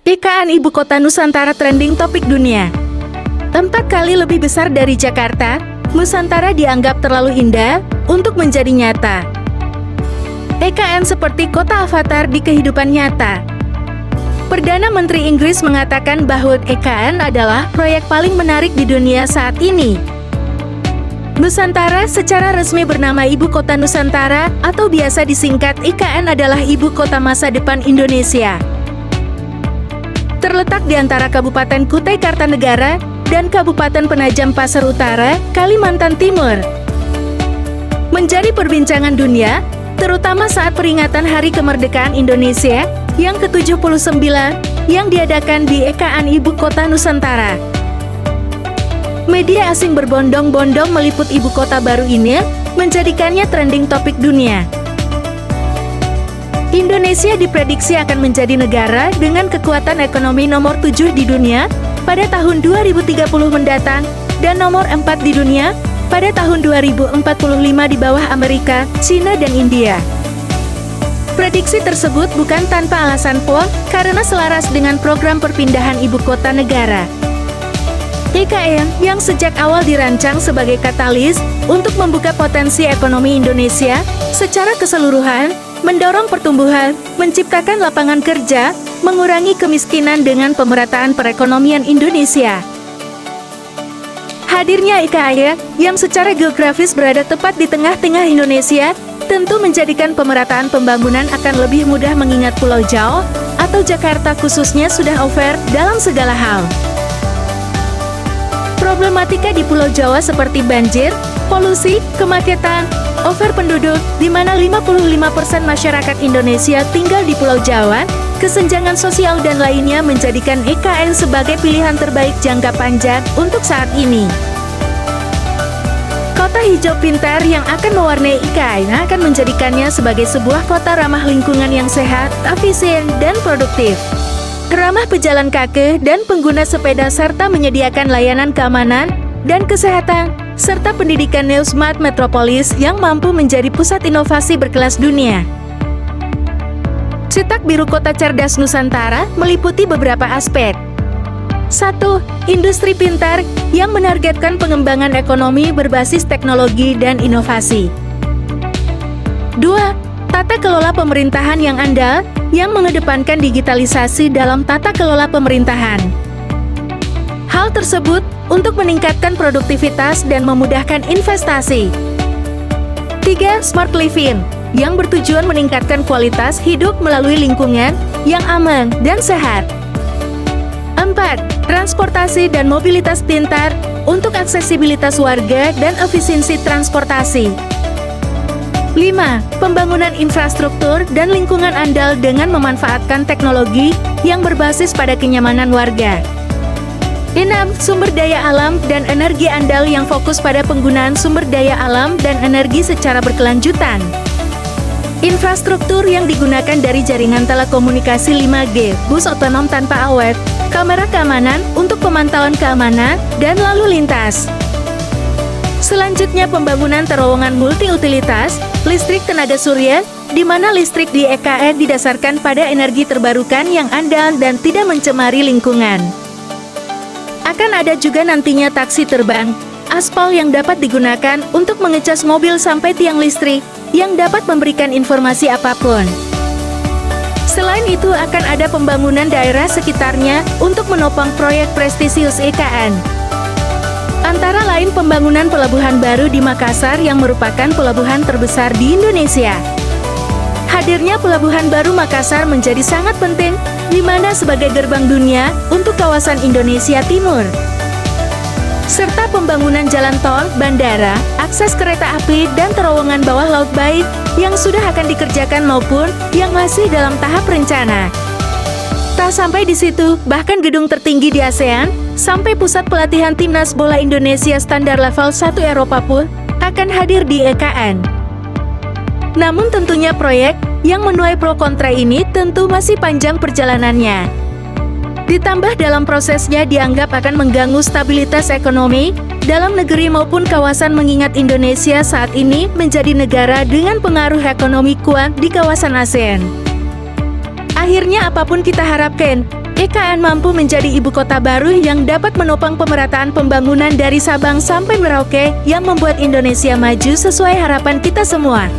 IKN Ibu Kota Nusantara trending topik dunia. 4 kali lebih besar dari Jakarta, Nusantara dianggap terlalu indah untuk menjadi nyata. IKN seperti kota avatar di kehidupan nyata. Perdana Menteri Inggris mengatakan bahwa IKN adalah proyek paling menarik di dunia saat ini. Nusantara secara resmi bernama Ibu Kota Nusantara atau biasa disingkat IKN adalah Ibu Kota Masa Depan Indonesia. Terletak di antara Kabupaten Kutai Kartanegara dan Kabupaten Penajam Pasar Utara, Kalimantan Timur. Menjadi perbincangan dunia, terutama saat peringatan Hari Kemerdekaan Indonesia yang ke-79 yang diadakan di IKN Ibu Kota Nusantara. Media asing berbondong-bondong meliput ibu kota baru ini, menjadikannya trending topik dunia. Indonesia diprediksi akan menjadi negara dengan kekuatan ekonomi nomor 7 di dunia pada tahun 2030 mendatang dan nomor 4 di dunia pada tahun 2045 di bawah Amerika, China, dan India. Prediksi tersebut bukan tanpa alasan pun, karena selaras dengan program perpindahan ibu kota negara. IKN yang sejak awal dirancang sebagai katalis untuk membuka potensi ekonomi Indonesia secara keseluruhan, mendorong pertumbuhan, menciptakan lapangan kerja, mengurangi kemiskinan dengan pemerataan perekonomian Indonesia. Hadirnya IKN yang secara geografis berada tepat di tengah-tengah Indonesia tentu menjadikan pemerataan pembangunan akan lebih mudah mengingat Pulau Jawa atau Jakarta khususnya sudah over dalam segala hal. Problematika di Pulau Jawa seperti banjir, polusi, kemacetan, over penduduk, di mana 55% masyarakat Indonesia tinggal di Pulau Jawa, kesenjangan sosial dan lainnya menjadikan IKN sebagai pilihan terbaik jangka panjang untuk saat ini. Kota hijau pintar yang akan mewarnai IKN akan menjadikannya sebagai sebuah kota ramah lingkungan yang sehat, efisien, dan produktif. Ramah pejalan kaki dan pengguna sepeda serta menyediakan layanan keamanan dan kesehatan, serta pendidikan New Smart Metropolis yang mampu menjadi pusat inovasi berkelas dunia. Cetak biru Kota Cerdas Nusantara meliputi beberapa aspek. 1. Industri pintar yang menargetkan pengembangan ekonomi berbasis teknologi dan inovasi. 2. Tata kelola pemerintahan yang andal, yang mengedepankan digitalisasi dalam tata kelola pemerintahan. Hal tersebut untuk meningkatkan produktivitas dan memudahkan investasi. 3. Smart Living, yang bertujuan meningkatkan kualitas hidup melalui lingkungan yang aman dan sehat. 4. Transportasi dan mobilitas pintar untuk aksesibilitas warga dan efisiensi transportasi. 5. Pembangunan infrastruktur dan lingkungan andal dengan memanfaatkan teknologi yang berbasis pada kenyamanan warga. 6. Sumber daya alam dan energi andal yang fokus pada penggunaan sumber daya alam dan energi secara berkelanjutan. Infrastruktur yang digunakan dari jaringan telekomunikasi 5G, bus otonom tanpa awet, kamera keamanan untuk pemantauan keamanan, dan lalu lintas. Selanjutnya pembangunan terowongan multi-utilitas, listrik tenaga surya, di mana listrik di IKN didasarkan pada energi terbarukan yang andal dan tidak mencemari lingkungan. Akan ada juga nantinya taksi terbang, aspal yang dapat digunakan untuk mengecas mobil sampai tiang listrik, yang dapat memberikan informasi apapun. Selain itu akan ada pembangunan daerah sekitarnya untuk menopang proyek prestisius IKN. Antara lain pembangunan pelabuhan baru di Makassar yang merupakan pelabuhan terbesar di Indonesia. Hadirnya pelabuhan baru Makassar menjadi sangat penting, di mana sebagai gerbang dunia untuk kawasan Indonesia Timur. Serta pembangunan jalan tol, bandara, akses kereta api, dan terowongan bawah laut baik yang sudah akan dikerjakan maupun yang masih dalam tahap rencana. Tak sampai di situ, bahkan gedung tertinggi di ASEAN, sampai pusat pelatihan timnas bola Indonesia standar level 1 Eropa pun akan hadir di IKN. Namun tentunya proyek yang menuai pro kontra ini tentu masih panjang perjalanannya. Ditambah dalam prosesnya dianggap akan mengganggu stabilitas ekonomi dalam negeri maupun kawasan mengingat Indonesia saat ini menjadi negara dengan pengaruh ekonomi kuat di kawasan ASEAN. Akhirnya apapun kita harapkan, IKN mampu menjadi ibu kota baru yang dapat menopang pemerataan pembangunan dari Sabang sampai Merauke yang membuat Indonesia maju sesuai harapan kita semua.